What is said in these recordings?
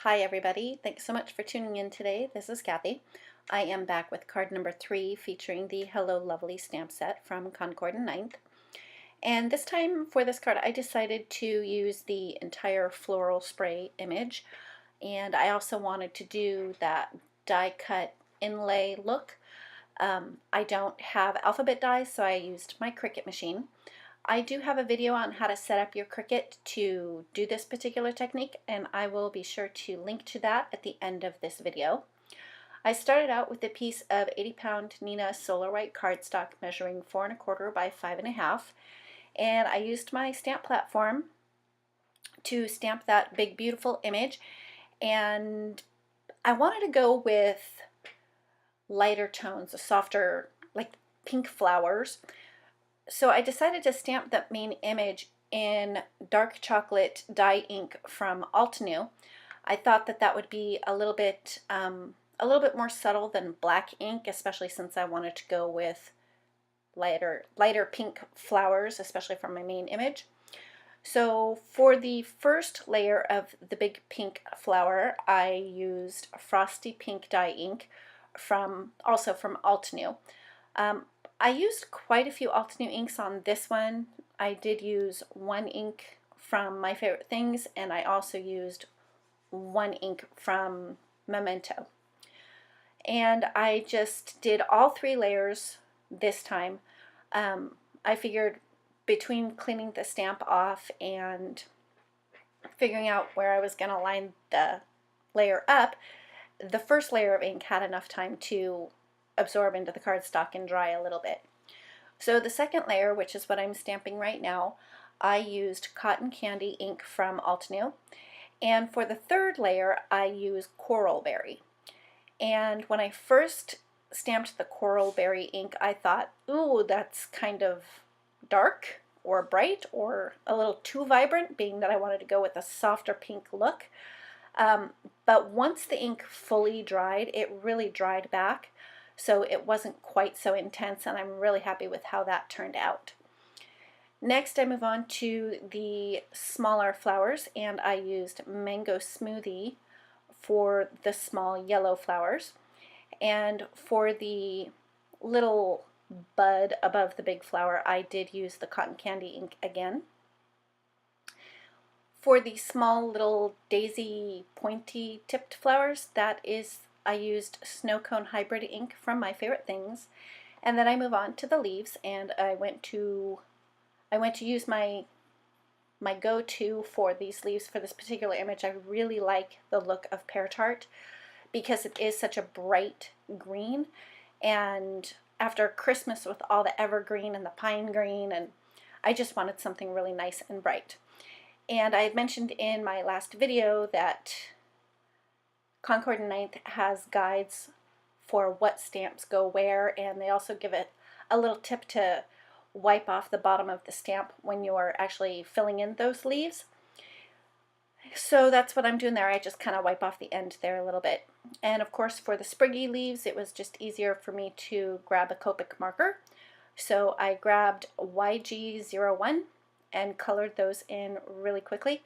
Hi everybody, thanks so much for tuning in today. This is Kathy. I am back with card number 3 featuring the Hello Lovely stamp set from Concord and Ninth. And this time for this card I decided to use the entire floral spray image, and I also wanted to do that die cut inlay look. I don't have alphabet dies, so I used my Cricut machine. I do have a video on how to set up your Cricut to do this particular technique, and I will be sure to link to that at the end of this video. I started out with a piece of 80-pound Nina Solar White cardstock measuring 4 1/4 by 5 1/2, and I used my stamp platform to stamp that big beautiful image, and I wanted to go with lighter tones, a softer, like pink flowers. So I decided to stamp that main image in dark chocolate dye ink from Altenew. I thought that that would be a little bit more subtle than black ink, especially since I wanted to go with lighter pink flowers, especially from my main image. So for the first layer of the big pink flower, I used Frosty Pink dye ink also from Altenew. I used quite a few Altenew inks on this one. I did use one ink from My Favorite Things, and I also used one ink from Memento. And I just did all 3 layers this time. I figured between cleaning the stamp off and figuring out where I was going to line the layer up, the first layer of ink had enough time to absorb into the cardstock and dry a little bit. So the second layer, which is what I'm stamping right now, I used cotton candy ink from Altenew. And for the third layer, I used coral berry. And when I first stamped the coral berry ink, I thought, ooh, that's kind of dark or bright or a little too vibrant, being that I wanted to go with a softer pink look. But once the ink fully dried, it really dried back, so it wasn't quite so intense, and I'm really happy with how that turned out. Next, I move on to the smaller flowers, and I used Mango Smoothie for the small yellow flowers. And for the little bud above the big flower, I did use the cotton candy ink again. For the small little daisy pointy tipped flowers, I used Snow Cone Hybrid ink from My Favorite Things. And then I move on to the leaves, and I went to use my go-to for these leaves for this particular image. I really like the look of Pear Tart because it is such a bright green, and after Christmas with all the evergreen and the pine green, and I just wanted something really nice and bright. And I had mentioned in my last video that Concord and Ninth has guides for what stamps go where, and they also give it a little tip to wipe off the bottom of the stamp when you're actually filling in those leaves. So that's what I'm doing there. I just kind of wipe off the end there a little bit. And of course for the spriggy leaves, it was just easier for me to grab a Copic marker. So I grabbed YG01 and colored those in really quickly.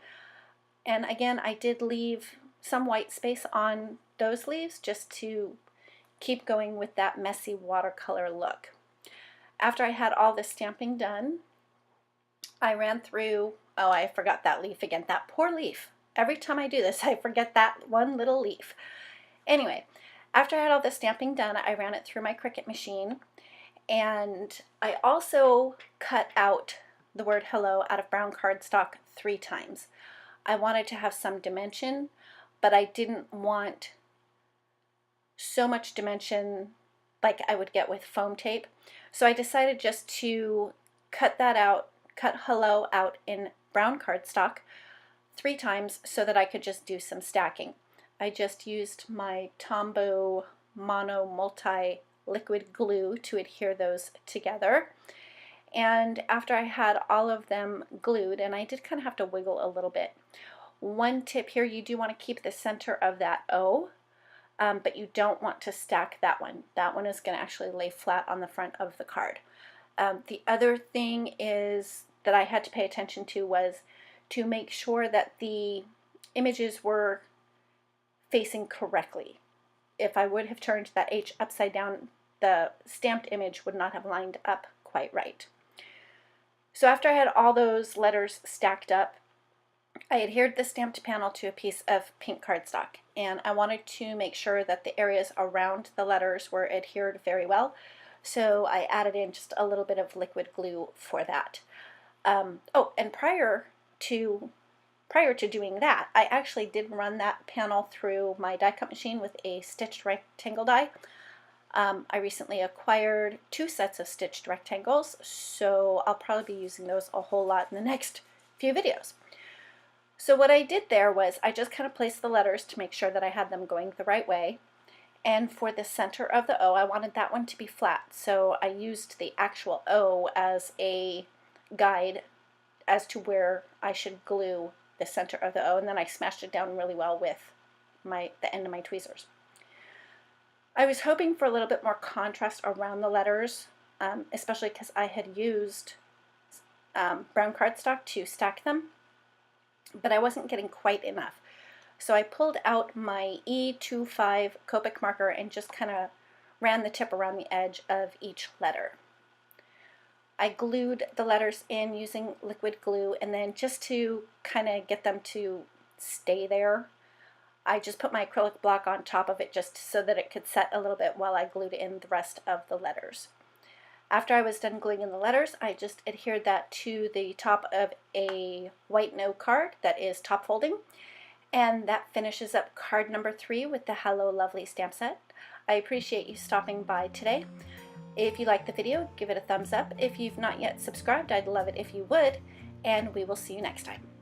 And again, I did leave some white space on those leaves just to keep going with that messy watercolor look. After I had all the stamping done, I ran through, oh, I forgot that leaf again, that poor leaf. Every time I do this, I forget that one little leaf. Anyway, after I had all the stamping done, I ran it through my Cricut machine, and I also cut out the word hello out of brown cardstock 3 times. I wanted to have some dimension, but I didn't want so much dimension like I would get with foam tape. So I decided just to cut hello out in brown cardstock 3 times so that I could just do some stacking. I just used my Tombow Mono Multi liquid glue to adhere those together. And after I had all of them glued, and I did kind of have to wiggle a little bit. One tip here, you do want to keep the center of that O, but you don't want to stack that one. That one is going to actually lay flat on the front of the card. The other thing is that I had to pay attention to was to make sure that the images were facing correctly. If I would have turned that H upside down, the stamped image would not have lined up quite right. So after I had all those letters stacked up, I adhered the stamped panel to a piece of pink cardstock, and I wanted to make sure that the areas around the letters were adhered very well, so I added in just a little bit of liquid glue for that. Oh, and prior to doing that, I actually did run that panel through my die cut machine with a stitched rectangle die. I recently acquired 2 sets of stitched rectangles, so I'll probably be using those a whole lot in the next few videos. So what I did there was I just kind of placed the letters to make sure that I had them going the right way. And for the center of the O, I wanted that one to be flat, so I used the actual O as a guide as to where I should glue the center of the O, and then I smashed it down really well with the end of my tweezers. I was hoping for a little bit more contrast around the letters, especially because I had used brown cardstock to stack them, but I wasn't getting quite enough. So I pulled out my E25 Copic marker and just kind of ran the tip around the edge of each letter. I glued the letters in using liquid glue, and then just to kind of get them to stay there, I just put my acrylic block on top of it just so that it could set a little bit while I glued in the rest of the letters. After I was done gluing in the letters, I just adhered that to the top of a white note card that is top folding, and that finishes up card number 3 with the Hello Lovely stamp set. I appreciate you stopping by today. If you liked the video, give it a thumbs up. If you've not yet subscribed, I'd love it if you would, and we will see you next time.